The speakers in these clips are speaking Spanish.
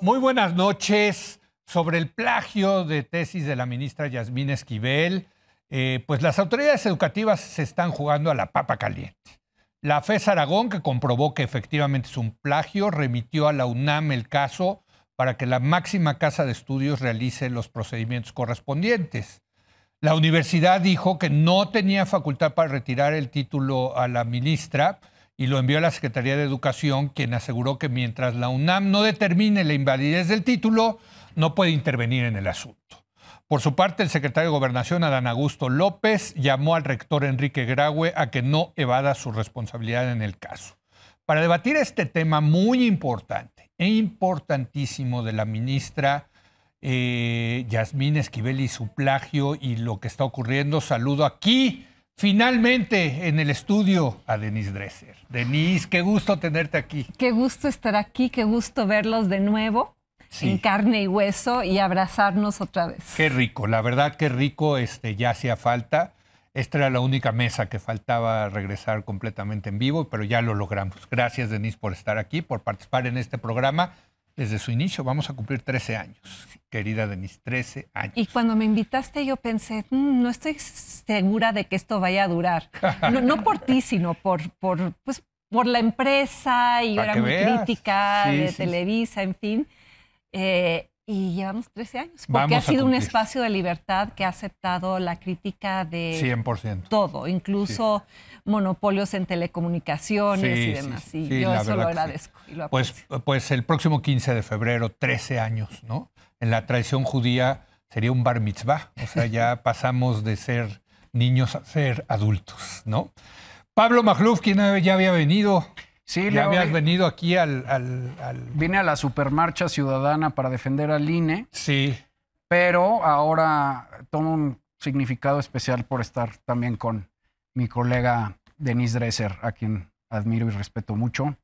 Muy buenas noches. Sobre el plagio de tesis de la ministra Yasmín Esquivel, pues las autoridades educativas se están jugando a la papa caliente. La FES Aragón, que comprobó que efectivamente es un plagio, remitió a la UNAM el caso para que la máxima casa de estudios realice los procedimientos correspondientes. La universidad dijo que no tenía facultad para retirar el título a la ministra y lo envió a la Secretaría de Educación, quien aseguró que mientras la UNAM no determine la invalidez del título, no puede intervenir en el asunto. Por su parte, el secretario de Gobernación, Adán Augusto López, llamó al rector Enrique Graue a que no evada su responsabilidad en el caso. Para debatir este tema muy importante e importantísimo de la ministra Yasmín Esquivel y su plagio y lo que está ocurriendo, saludo aquí, finalmente, en el estudio a Denise Dresser. Denise, qué gusto tenerte aquí. Qué gusto estar aquí, qué gusto verlos de nuevo. Sí. En carne y hueso y abrazarnos otra vez. Qué rico, la verdad qué rico, ya hacía falta. Esta era la única mesa que faltaba regresar completamente en vivo, pero ya lo logramos. Gracias, Denise, por estar aquí, por participar en este programa desde su inicio. Vamos a cumplir 13 años, querida Denise, 13 años. Y cuando me invitaste yo pensé, no estoy segura de que esto vaya a durar. No por ti, sino por la empresa, y yo era muy crítica de Televisa, en fin. Y llevamos 13 años, porque ha sido un espacio de libertad que ha aceptado la crítica de 100%. Todo, incluso monopolios en telecomunicaciones y demás. Y yo eso lo agradezco. Y lo pues el próximo 15 de febrero, 13 años, ¿no? En la tradición judía sería un bar mitzvah, o sea, ya pasamos de ser niños a ser adultos, ¿no? Pablo Magluf, quien ya había venido. Sí, ya habías venido aquí Vine a la supermarcha ciudadana para defender al INE. Sí. Pero ahora tomo un significado especial por estar también con mi colega Denise Dresser, a quien admiro y respeto mucho.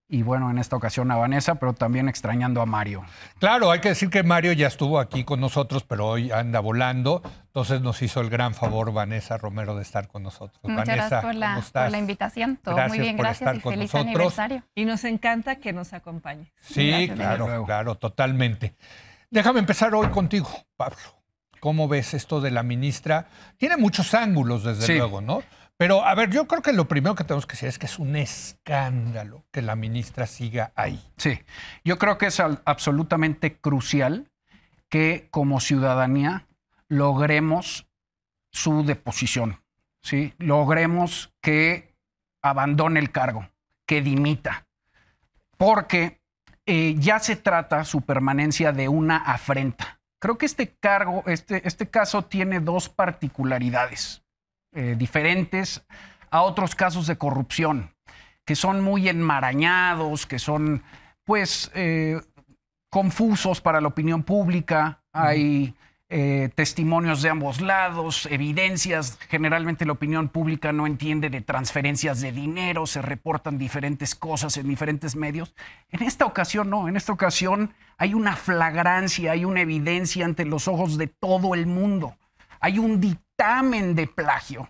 Y bueno, en esta ocasión a Vanessa, pero también extrañando a Mario. Claro, hay que decir que Mario ya estuvo aquí con nosotros, pero hoy anda volando. Entonces nos hizo el gran favor Vanessa Romero de estar con nosotros. Muchas Vanessa, gracias por la invitación. Todo gracias muy bien, por gracias estar y con feliz nosotros. aniversario. Y nos encanta que nos acompañe. Sí, Gracias, claro, totalmente. Déjame empezar hoy contigo, Pablo. ¿Cómo ves esto de la ministra? Tiene muchos ángulos, desde luego, ¿no? Pero, a ver, yo creo que lo primero que tenemos que decir es que es un escándalo que la ministra siga ahí. Sí, yo creo que es absolutamente crucial que como ciudadanía logremos su deposición, ¿sí? Logremos que abandone el cargo, que dimita, porque ya se trata su permanencia de una afrenta. Creo que este caso tiene dos particularidades diferentes a otros casos de corrupción, que son muy enmarañados, que son, pues, confusos para la opinión pública. Hay testimonios de ambos lados, evidencias. Generalmente la opinión pública no entiende de transferencias de dinero, se reportan diferentes cosas en diferentes medios. En esta ocasión no, en esta ocasión hay una flagrancia, hay una evidencia ante los ojos de todo el mundo. Hay un dictamen de plagio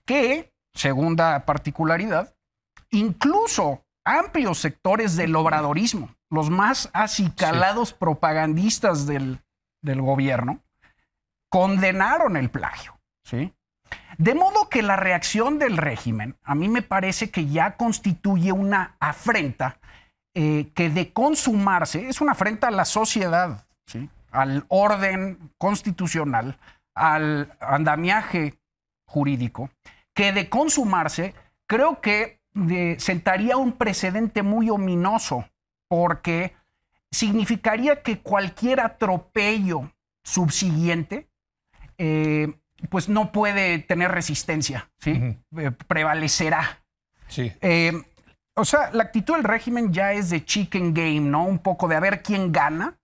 que, segunda particularidad, incluso amplios sectores del obradorismo, los más acicalados propagandistas del gobierno, condenaron el plagio, ¿sí? De modo que la reacción del régimen, a mí me parece que ya constituye una afrenta que de consumarse, es una afrenta a la sociedad, ¿sí? Al orden constitucional, al andamiaje jurídico, que de consumarse creo que sentaría un precedente muy ominoso, porque significaría que cualquier atropello subsiguiente pues no puede tener resistencia, ¿sí? Prevalecerá. Sí. O sea, la actitud del régimen ya es de chicken game, ¿no? Un poco de a ver quién gana.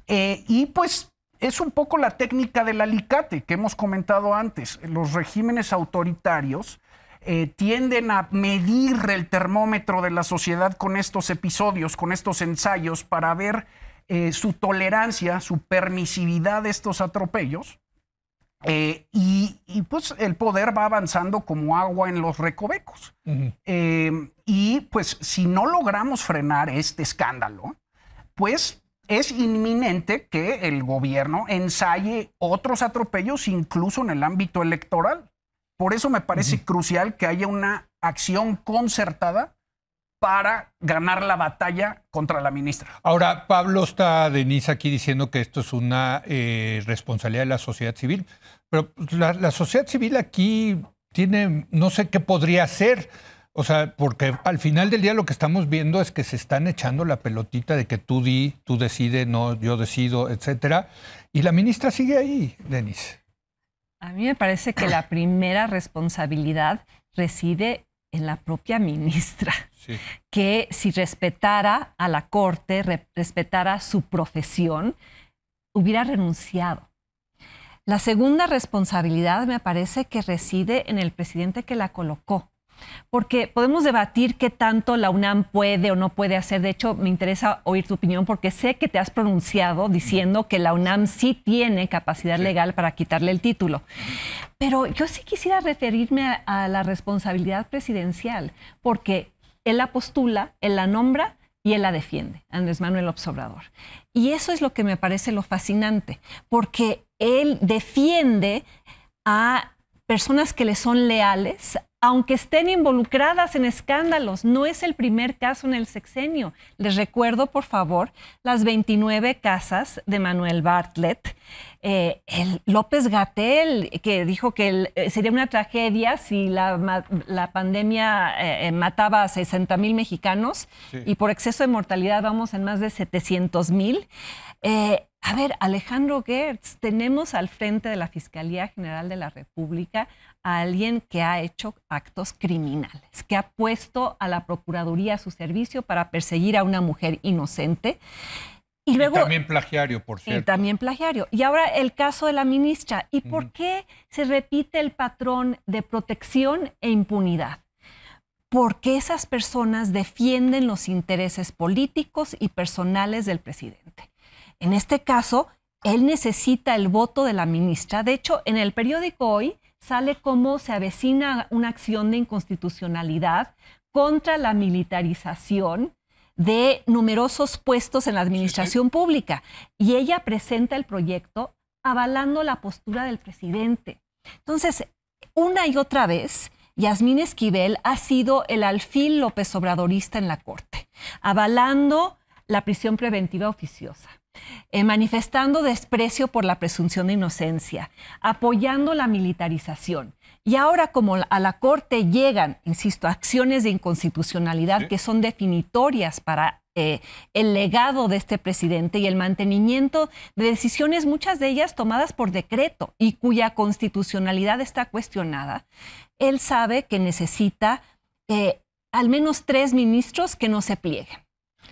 Y pues es un poco la técnica del alicate que hemos comentado antes. Los regímenes autoritarios tienden a medir el termómetro de la sociedad con estos episodios, con estos ensayos, para ver su tolerancia, su permisividad de estos atropellos. Y pues el poder va avanzando como agua en los recovecos. Y pues si no logramos frenar este escándalo, pues es inminente que el gobierno ensaye otros atropellos incluso en el ámbito electoral. Por eso me parece crucial que haya una acción concertada para ganar la batalla contra la ministra. Ahora, Pablo está, Denise, aquí diciendo que esto es una responsabilidad de la sociedad civil, pero la sociedad civil aquí tiene, no sé qué podría hacer, o sea, porque al final del día lo que estamos viendo es que se están echando la pelotita de que tú decides, no, yo decido, etcétera, y la ministra sigue ahí, Denise. A mí me parece que la primera responsabilidad reside en la propia ministra, sí, que si respetara a la Corte, respetara su profesión, hubiera renunciado. La segunda responsabilidad me parece que reside en el presidente que la colocó, porque podemos debatir qué tanto la UNAM puede o no puede hacer. De hecho, me interesa oír tu opinión porque sé que te has pronunciado diciendo que la UNAM sí tiene capacidad legal para quitarle el título. Pero yo sí quisiera referirme a la responsabilidad presidencial, porque él la postula, él la nombra y él la defiende, Andrés Manuel López Obrador. Y eso es lo que me parece lo fascinante, porque él defiende a personas que le son leales, aunque estén involucradas en escándalos. No es el primer caso en el sexenio. Les recuerdo, por favor, las 29 casas de Manuel Bartlett. El López-Gatell, que dijo que sería una tragedia si la pandemia mataba a 60,000 mexicanos, sí, y por exceso de mortalidad vamos en más de 700,000. A ver, Alejandro Gertz, tenemos al frente de la Fiscalía General de la República a alguien que ha hecho actos criminales, que ha puesto a la Procuraduría a su servicio para perseguir a una mujer inocente. Y luego, también plagiario, por cierto. Y también plagiario. Y ahora el caso de la ministra. ¿Y por qué se repite el patrón de protección e impunidad? Porque esas personas defienden los intereses políticos y personales del presidente. En este caso, él necesita el voto de la ministra. De hecho, en el periódico Hoy sale cómo se avecina una acción de inconstitucionalidad contra la militarización de numerosos puestos en la administración pública. Y ella presenta el proyecto avalando la postura del presidente. Entonces, una y otra vez, Yasmín Esquivel ha sido el alfil López Obradorista en la Corte, avalando la prisión preventiva oficiosa, manifestando desprecio por la presunción de inocencia, apoyando la militarización. Y ahora, como a la Corte llegan, insisto, acciones de inconstitucionalidad que son definitorias para el legado de este presidente y el mantenimiento de decisiones, muchas de ellas tomadas por decreto y cuya constitucionalidad está cuestionada, él sabe que necesita al menos 3 ministros que no se plieguen.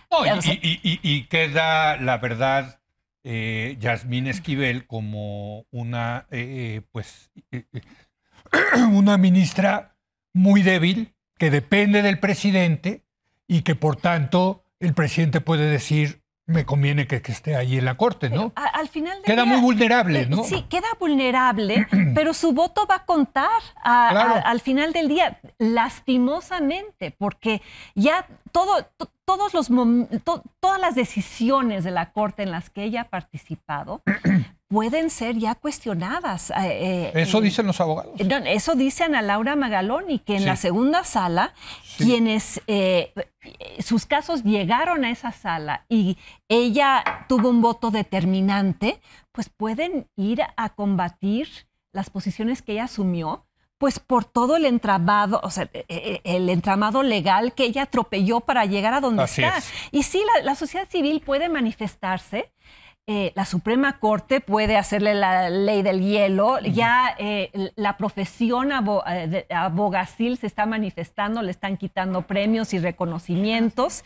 No, y queda, la verdad, Yasmín Esquivel como una, una ministra muy débil, que depende del presidente y que, por tanto, el presidente puede decir, me conviene que esté ahí en la Corte, ¿no? Pero al final del queda día, muy vulnerable, ¿no? Sí, queda vulnerable, pero su voto va a contar claro, al final del día, lastimosamente, porque ya todas las decisiones de la Corte en las que ella ha participado pueden ser ya cuestionadas. Eso dicen los abogados. Eso dice Ana Laura Magaloni, que en la segunda sala, quienes sus casos llegaron a esa sala y ella tuvo un voto determinante, pues pueden ir a combatir las posiciones que ella asumió, pues por todo el entramado, o sea, el entramado legal que ella atropelló para llegar a donde está. Y sí, la sociedad civil puede manifestarse. La Suprema Corte puede hacerle la ley del hielo. Ya la profesión abogacil se está manifestando, le están quitando premios y reconocimientos.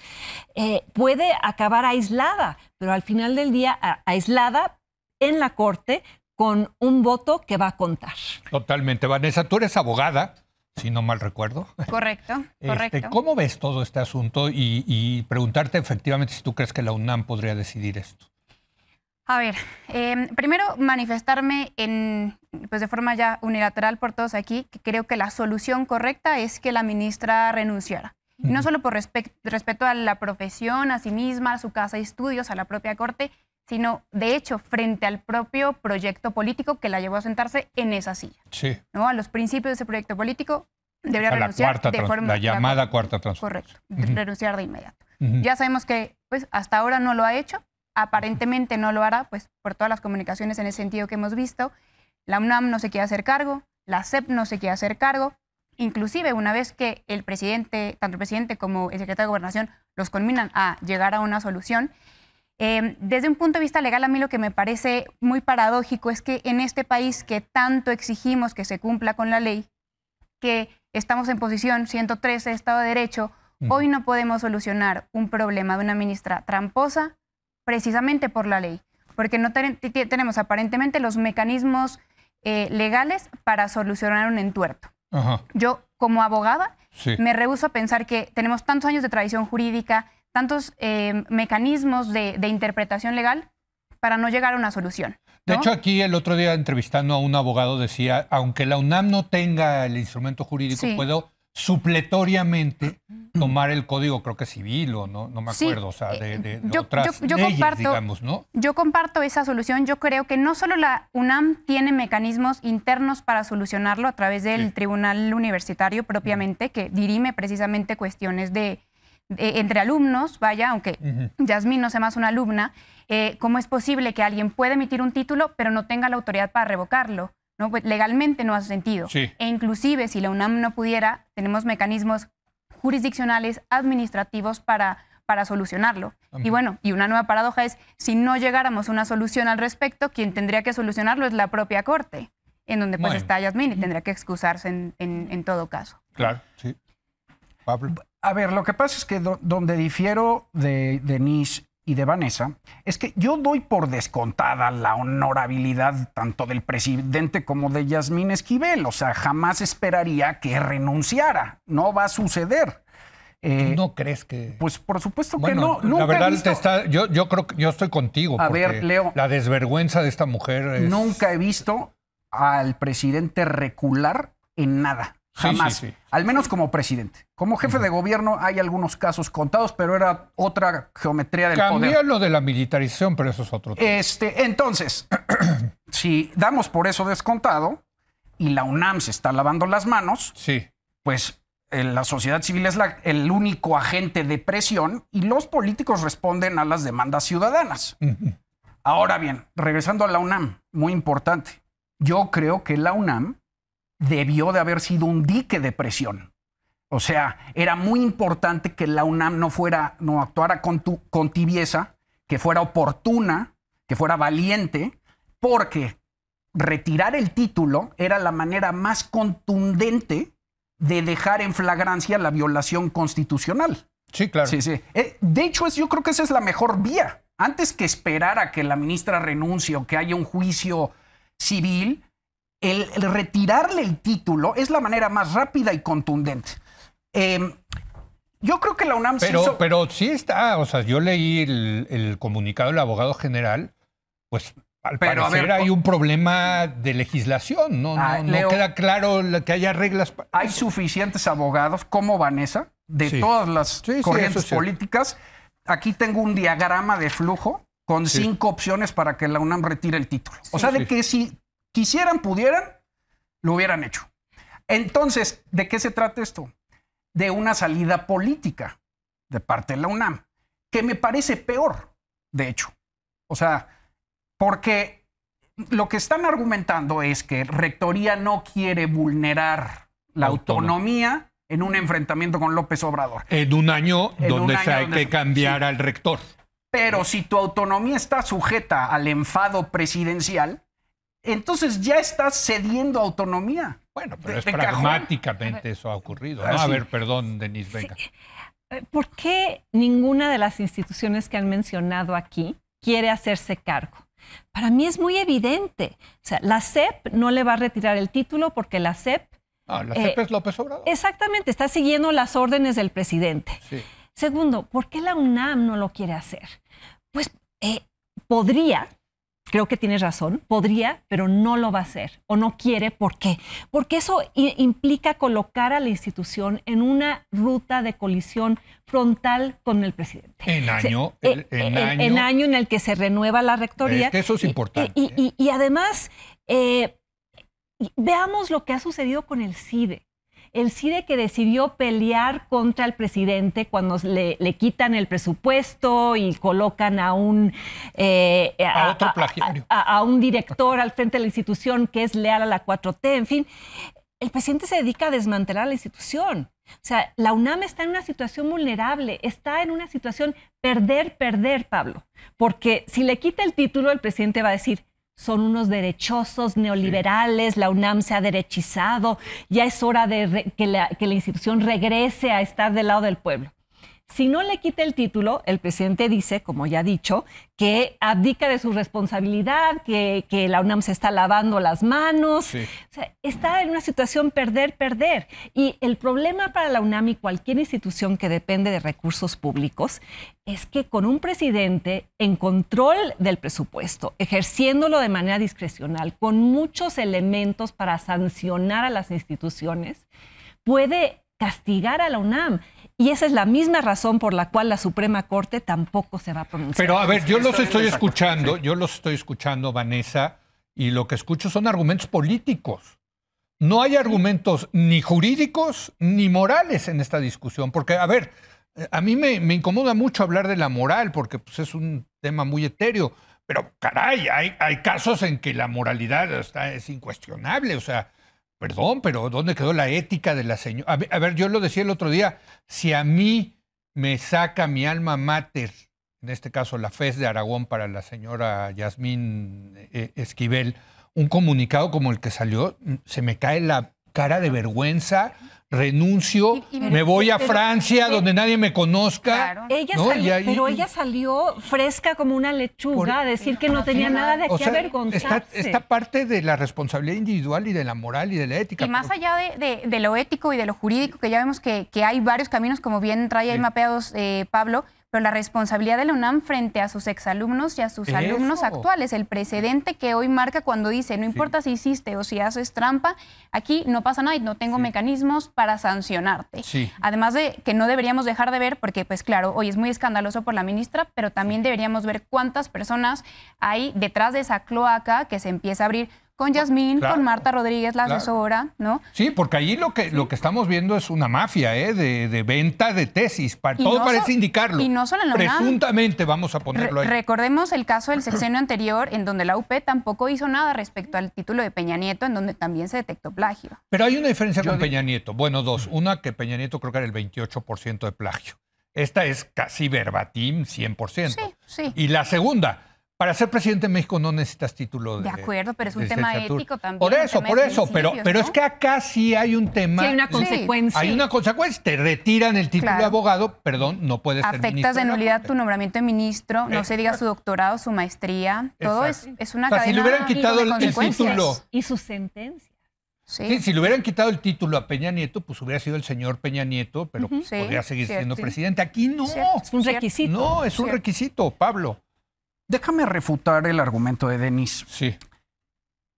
Puede acabar aislada, pero al final del día aislada en la Corte con un voto que va a contar. Totalmente. Vanessa, tú eres abogada, si no mal recuerdo. Correcto, correcto. ¿Cómo ves todo este asunto? Y preguntarte efectivamente si tú crees que la UNAM podría decidir esto. A ver, primero manifestarme pues de forma ya unilateral por todos aquí, que creo que la solución correcta es que la ministra renunciara. Y no solo por respeto a la profesión, a sí misma, a su casa de estudios, a la propia corte, sino, de hecho, frente al propio proyecto político que la llevó a sentarse en esa silla. Sí. ¿No? A los principios de ese proyecto político debería renunciar de forma... La llamada cuarta transformación. Correcto, renunciar de inmediato. Ya sabemos que pues, hasta ahora no lo ha hecho, aparentemente no lo hará, pues por todas las comunicaciones en ese sentido que hemos visto. La UNAM no se quiere hacer cargo, la SEP no se quiere hacer cargo. Inclusive, una vez que el presidente, tanto el presidente como el secretario de Gobernación los conminan a llegar a una solución, desde un punto de vista legal, a mí lo que me parece muy paradójico es que en este país que tanto exigimos que se cumpla con la ley, que estamos en posición 113 de Estado de Derecho, hoy no podemos solucionar un problema de una ministra tramposa precisamente por la ley, porque no tenemos aparentemente los mecanismos legales para solucionar un entuerto. Ajá. Yo, como abogada, me rehúso a pensar que tenemos tantos años de tradición jurídica, tantos mecanismos de interpretación legal para no llegar a una solución, ¿no? De hecho, aquí el otro día entrevistando a un abogado decía, aunque la UNAM no tenga el instrumento jurídico, puedo supletoriamente tomar el código, creo que civil o no me acuerdo, o sea, de otras leyes, digamos, ¿no? Yo comparto esa solución. Yo creo que no solo la UNAM tiene mecanismos internos para solucionarlo a través del Tribunal Universitario propiamente, que dirime precisamente cuestiones entre alumnos, vaya, aunque Yasmín no sea más una alumna, ¿cómo es posible que alguien pueda emitir un título pero no tenga la autoridad para revocarlo? ¿No? Pues legalmente no hace sentido. Sí. E inclusive si la UNAM no pudiera, tenemos mecanismos jurisdiccionales, administrativos para solucionarlo. Y bueno, y una nueva paradoja es, si no llegáramos a una solución al respecto, quien tendría que solucionarlo es la propia Corte, en donde pues está Yasmín y tendría que excusarse en todo caso. Claro, sí. Pablo. A ver, lo que pasa es que donde difiero de Denise y de Vanessa es que yo doy por descontada la honorabilidad tanto del presidente como de Yasmín Esquivel. O sea, jamás esperaría que renunciara. No va a suceder. ¿No crees que...? Pues por supuesto que no. Nunca la verdad, yo creo que yo estoy contigo. A ver, Leo. La desvergüenza de esta mujer es... Nunca he visto al presidente recular en nada. Jamás. Sí. Al menos como presidente. Como jefe de gobierno hay algunos casos contados, pero era otra geometría del poder. Cambió lo de la militarización, pero eso es otro tema. Entonces, si damos por eso descontado y la UNAM se está lavando las manos, pues la sociedad civil es el único agente de presión y los políticos responden a las demandas ciudadanas. Ahora bien, regresando a la UNAM, muy importante. Yo creo que la UNAM debió de haber sido un dique de presión. O sea, era muy importante que la UNAM no actuara con tibieza, que fuera oportuna, que fuera valiente, porque retirar el título era la manera más contundente de dejar en flagrancia la violación constitucional. Sí, claro. Sí. De hecho, yo creo que esa es la mejor vía. Antes que esperar a que la ministra renuncie o que haya un juicio civil, el retirarle el título es la manera más rápida y contundente. Yo creo que la UNAM Pero sí está, o sea, yo leí el comunicado del abogado general, pues al parecer hay un problema de legislación, no queda claro que haya reglas. Hay suficientes abogados como Vanessa, de todas las corrientes políticas. Aquí tengo un diagrama de flujo con 5 opciones para que la UNAM retire el título. O sea, de que si quisieran, pudieran, lo hubieran hecho. Entonces, ¿de qué se trata esto? De una salida política de parte de la UNAM, que me parece peor, de hecho. O sea, porque lo que están argumentando es que Rectoría no quiere vulnerar la autonomía en un enfrentamiento con López Obrador. En un año donde hay que cambiar al rector. Pero si tu autonomía está sujeta al enfado presidencial, entonces ya estás cediendo autonomía. Bueno, pero es pragmáticamente eso ha ocurrido, ¿no? A ver, perdón, Denise, venga. ¿Por qué ninguna de las instituciones que han mencionado aquí quiere hacerse cargo? Para mí es muy evidente. O sea, la SEP no le va a retirar el título porque la SEP... la SEP es López Obrador. Exactamente, está siguiendo las órdenes del presidente. Sí. Segundo, ¿por qué la UNAM no lo quiere hacer? Pues podría Creo que tienes razón, podría, pero no lo va a hacer o no quiere. ¿Por qué? Porque eso implica colocar a la institución en una ruta de colisión frontal con el presidente. En año en el que se renueva la rectoría. Es que eso es importante. Y además, veamos lo que ha sucedido con el CIDE. El CIDE que decidió pelear contra el presidente cuando le quitan el presupuesto y colocan a un otro plagiario. A un director al frente de la institución que es leal a la 4T, en fin. El presidente se dedica a desmantelar la institución. O sea, la UNAM está en una situación vulnerable, está en una situación perder, Pablo. Porque si le quita el título, el presidente va a decir: son unos derechosos neoliberales, la UNAM se ha derechizado, ya es hora de que la institución regrese a estar del lado del pueblo. Si no le quita el título, el presidente dice, como ya ha dicho, que abdica de su responsabilidad, que la UNAM se está lavando las manos. Sí. O sea, está en una situación perder. Y el problema para la UNAM y cualquier institución que depende de recursos públicos es que con un presidente en control del presupuesto, ejerciéndolo de manera discrecional, con muchos elementos para sancionar a las instituciones, puede castigar a la UNAM. Y esa es la misma razón por la cual la Suprema Corte tampoco se va a pronunciar. Pero a ver, yo los estoy escuchando, Vanessa, y lo que escucho son argumentos políticos. No hay argumentos ni jurídicos ni morales en esta discusión. Porque, a ver, a mí me incomoda mucho hablar de la moral porque pues, es un tema muy etéreo. Pero, caray, hay casos en que la moralidad es incuestionable. O sea, perdón, pero ¿dónde quedó la ética de la señora? A ver, yo lo decía el otro día, si a mí me saca mi alma mater, en este caso la FES de Aragón para la señora Yasmín Esquivel, un comunicado como el que salió, se me cae la cara de vergüenza, renuncio, me voy a Francia donde nadie me conozca. Claro. Ella salió fresca como una lechuga a decir que no tenía nada de qué avergonzarse. Esta parte de la responsabilidad individual y de la moral y de la ética. Y más allá de lo ético y de lo jurídico, que ya vemos que hay varios caminos, como bien trae ahí mapeados Pablo, pero la responsabilidad de la UNAM frente a sus exalumnos y a sus alumnos actuales, el precedente que hoy marca cuando dice, no importa si hiciste o si haces trampa, aquí no pasa nada y no tengo mecanismos para sancionarte. Sí. Además de que no deberíamos dejar de ver, porque pues claro, hoy es muy escandaloso por la ministra, pero también deberíamos ver cuántas personas hay detrás de esa cloaca que se empieza a abrir con Yasmín, con Marta Rodríguez, la asesora, ¿no? Sí, porque ahí lo que estamos viendo es una mafia de venta de tesis. Todo parece indicarlo. Y no solo en la UNAM. Presuntamente, vamos a ponerlo ahí. Recordemos el caso del sexenio anterior, en donde la UP tampoco hizo nada respecto al título de Peña Nieto, en donde también se detectó plagio. Pero hay una diferencia con Peña Nieto. Bueno, dos. Una, que Peña Nieto creo que era el 28% de plagio. Esta es casi verbatim 100%. Sí. Y la segunda, para ser presidente de México no necesitas título de... De acuerdo, pero es un tema ético también. Por eso, pero es que acá sí hay un tema... Sí, hay una consecuencia. Hay una consecuencia. Te retiran el título de abogado, perdón, no puedes ser ministro. Afectas de nulidad tu nombramiento de ministro, no se diga su doctorado, su maestría, todo es una cadena. Si le hubieran quitado el título... Y su sentencia. Sí, si le hubieran quitado el título a Peña Nieto, pues hubiera sido el señor Peña Nieto, pero podría seguir siendo presidente. Aquí no. Es un requisito. No, es un requisito, Pablo. Déjame refutar el argumento de Denise. Sí.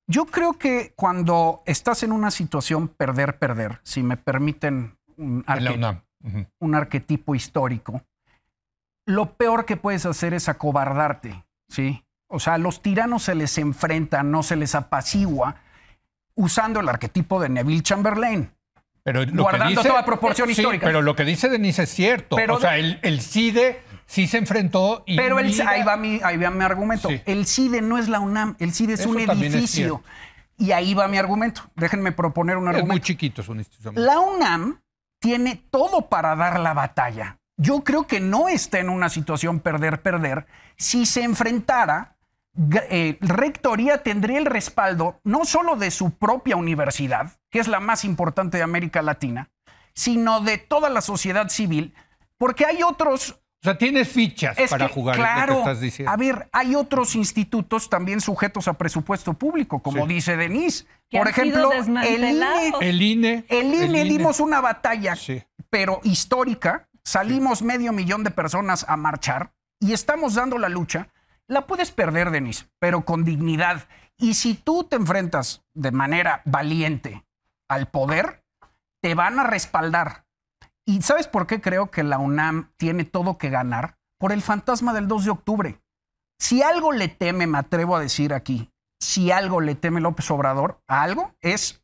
Yo creo que cuando estás en una situación perder, si me permiten un arquetipo histórico, lo peor que puedes hacer es acobardarte, ¿sí? O sea, a los tiranos se les enfrenta, no se les apacigua, usando el arquetipo de Neville Chamberlain. Pero lo guardando que dice, toda proporción histórica. Pero lo que dice Denise es cierto. Pero, o sea, el CIDE sí se enfrentó y... Pero ahí va mi argumento. Sí. El CIDE no es la UNAM, el CIDE es un edificio. Y ahí va mi argumento. Déjenme proponer un argumento. Es muy chiquito, es una institución. La UNAM tiene todo para dar la batalla. Yo creo que no está en una situación perder. Si se enfrentara, Rectoría tendría el respaldo no solo de su propia universidad, que es la más importante de América Latina, sino de toda la sociedad civil, porque hay otros... O sea, tienes fichas para jugar, claro, lo que estás diciendo. A ver, hay otros institutos también sujetos a presupuesto público, como dice Denise. Por ejemplo, el INE. Dimos una batalla, pero histórica. Salimos 500,000 de personas a marchar y estamos dando la lucha. la puedes perder, Denise, pero con dignidad. Y si tú te enfrentas de manera valiente al poder, te van a respaldar. ¿Y sabes por qué creo que la UNAM tiene todo que ganar? Por el fantasma del 2 de octubre. Si algo le teme, me atrevo a decir aquí, si algo le teme López Obrador a algo, es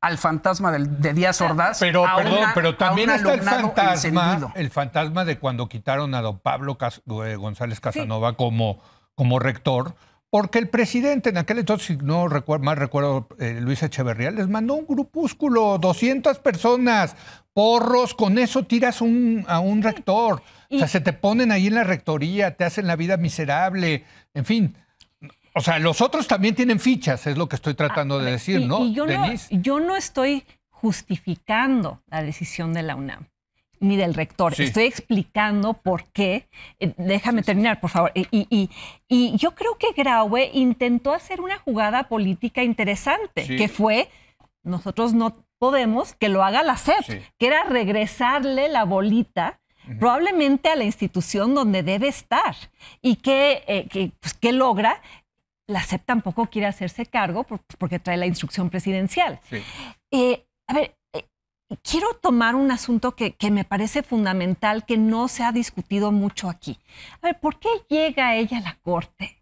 al fantasma de Díaz Ordaz. Pero también está el fantasma de cuando quitaron a don Pablo González Casanova como rector, porque el presidente en aquel entonces, si no recuerdo, Luis Echeverría, les mandó un grupúsculo, 200 personas, porros, con eso tiras a un rector. O sea, se te ponen ahí en la rectoría, te hacen la vida miserable, en fin. O sea, los otros también tienen fichas, es lo que estoy tratando de decir, ¿no, Denise? Yo no estoy justificando la decisión de la UNAM, ni del rector. Sí. Estoy explicando por qué. Déjame terminar, por favor. Y yo creo que Graue intentó hacer una jugada política interesante, que fue, nosotros no podemos, que lo haga la SEP, que era regresarle la bolita probablemente a la institución donde debe estar. Y que logra. La SEP tampoco quiere hacerse cargo porque trae la instrucción presidencial. Sí. Quiero tomar un asunto que me parece fundamental, que no se ha discutido mucho aquí. A ver, ¿por qué llega ella a la corte?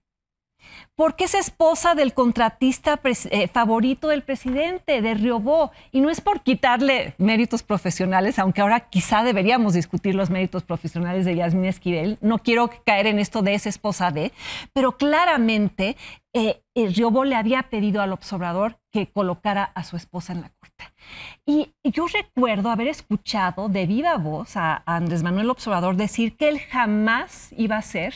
Porque es esposa del contratista favorito del presidente, de Riobó. Y no es por quitarle méritos profesionales, aunque ahora quizá deberíamos discutir los méritos profesionales de Yasmín Esquivel. No quiero caer en esto de esa esposa de, pero claramente Riobó le había pedido al López Obrador que colocara a su esposa en la corte. Y yo recuerdo haber escuchado de viva voz a Andrés Manuel López Obrador decir que él jamás iba a hacer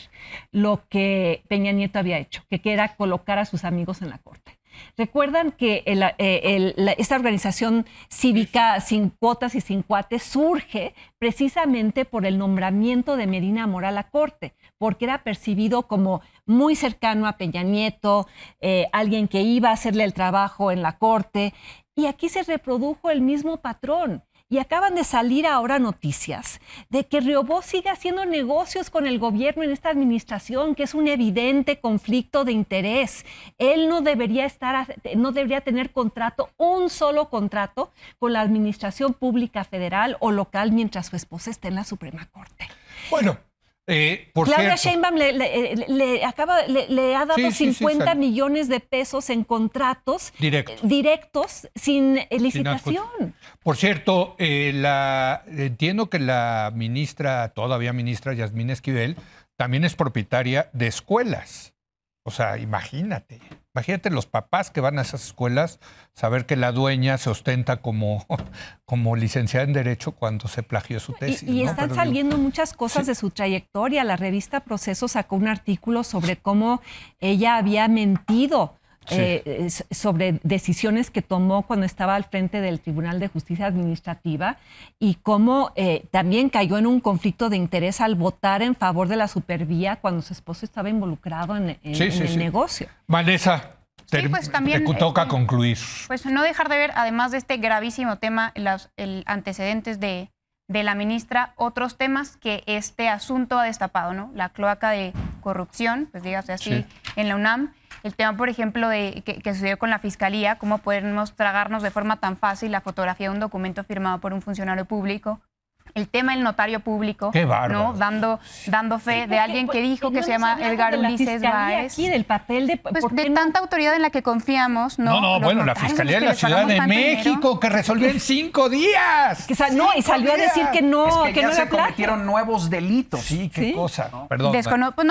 lo que Peña Nieto había hecho, que era colocar a sus amigos en la corte. Recuerdan que esta organización cívica sin cuotas y sin cuates surge precisamente por el nombramiento de Medina Mora a la corte, porque era percibido como muy cercano a Peña Nieto, alguien que iba a hacerle el trabajo en la corte. Y aquí se reprodujo el mismo patrón. Y acaban de salir ahora noticias de que Riobó sigue haciendo negocios con el gobierno en esta administración, que es un evidente conflicto de interés. Él no debería tener contrato, un solo contrato, con la administración pública federal o local mientras su esposa esté en la Suprema Corte. Bueno. Claudia Sheinbaum le ha dado 50 millones de pesos en contratos directos sin licitación. Por cierto, entiendo que la todavía ministra Yasmín Esquivel, también es propietaria de escuelas. O sea, imagínate los papás que van a esas escuelas, saber que la dueña se ostenta como licenciada en Derecho cuando se plagió su tesis. Y están saliendo muchas cosas de su trayectoria. La revista Proceso sacó un artículo sobre cómo ella había mentido sobre decisiones que tomó cuando estaba al frente del Tribunal de Justicia Administrativa y cómo también cayó en un conflicto de interés al votar en favor de la supervía cuando su esposo estaba involucrado en el negocio. Vanessa, pues también, te toca concluir. Pues no dejar de ver, además de este gravísimo tema, el antecedentes de la ministra, otros temas que este asunto ha destapado, ¿no? La cloaca de corrupción, pues dígase así, en la UNAM. El tema, por ejemplo, que sucedió con la Fiscalía, cómo podemos tragarnos de forma tan fácil la fotografía de un documento firmado por un funcionario público. El tema del notario público, ¿no? Dando fe de alguien que dijo que se llama Edgar Ulises Báez. Aquí, del papel de tanta autoridad en la que confiamos, ¿no? Bueno, la Fiscalía de la Ciudad de México, que resolvió en 5 días. Y salió a decir que no, que no se cometieron nuevos delitos. Sí, qué cosa. ¿No? Perdón.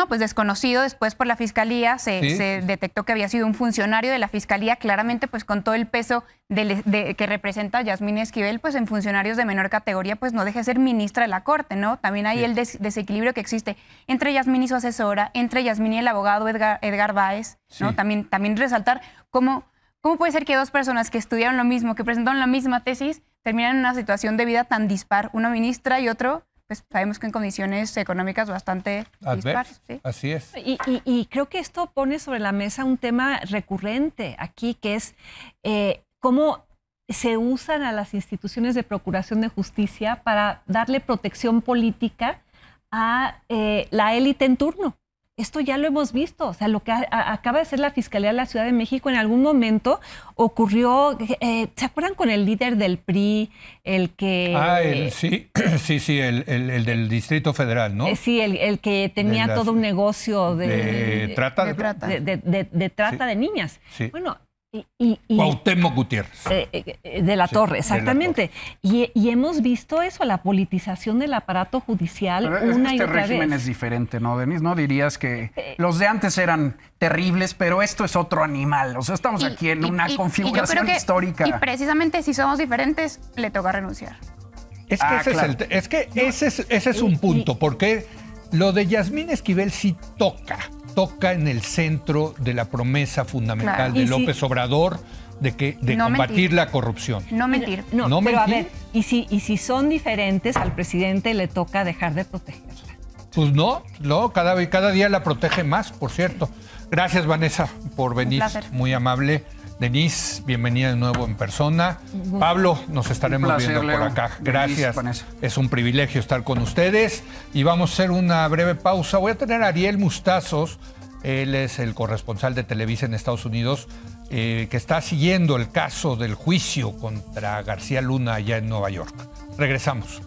Pues desconocido. Después por la Fiscalía se detectó que había sido un funcionario de la Fiscalía, claramente pues con todo el peso que representa Yasmín Esquivel, pues en funcionarios de menor categoría, pues no deja de ser ministra de la Corte, ¿no? También hay el desequilibrio que existe entre Yasmín y su asesora, entre Yasmín y el abogado Edgar Báez, ¿no? También resaltar cómo puede ser que dos personas que estudiaron lo mismo, que presentaron la misma tesis, terminan en una situación de vida tan dispar, una ministra y otro, pues sabemos que en condiciones económicas bastante dispares. ¿Sí? Así es. Y creo que esto pone sobre la mesa un tema recurrente aquí, que es cómo se usan a las instituciones de procuración de justicia para darle protección política a la élite en turno. esto ya lo hemos visto. O sea, lo que acaba de hacer la Fiscalía de la Ciudad de México en algún momento ocurrió. ¿Se acuerdan con el líder del PRI, el que... sí, el del Distrito Federal, ¿no? Sí, el que tenía todo un negocio de trata de niñas. Sí. Bueno, Cuauhtémoc Gutiérrez. De la Torre, exactamente. Y hemos visto eso, la politización del aparato judicial una y otra vez. Este régimen es diferente, ¿no, Denise? ¿No dirías que los de antes eran terribles, pero esto es otro animal? O sea, estamos aquí en una configuración histórica. Y precisamente si somos diferentes, le toca renunciar. Es que ese es un punto, porque lo de Yasmín Esquivel sí toca en el centro de la promesa fundamental de López Obrador de combatir la corrupción. No mentir. No, pero mentir. A ver, y si son diferentes, al presidente le toca dejar de protegerla. Pues no, cada día la protege más, por cierto. Gracias, Vanessa, por venir. Un placer. Muy amable. Denise, bienvenida de nuevo en persona. Pablo, nos estaremos viendo por acá. Gracias. Denise, es un privilegio estar con ustedes. Y vamos a hacer una breve pausa. Voy a tener a Ariel Mustazos. Él es el corresponsal de Televisa en Estados Unidos, que está siguiendo el caso del juicio contra García Luna allá en Nueva York. Regresamos.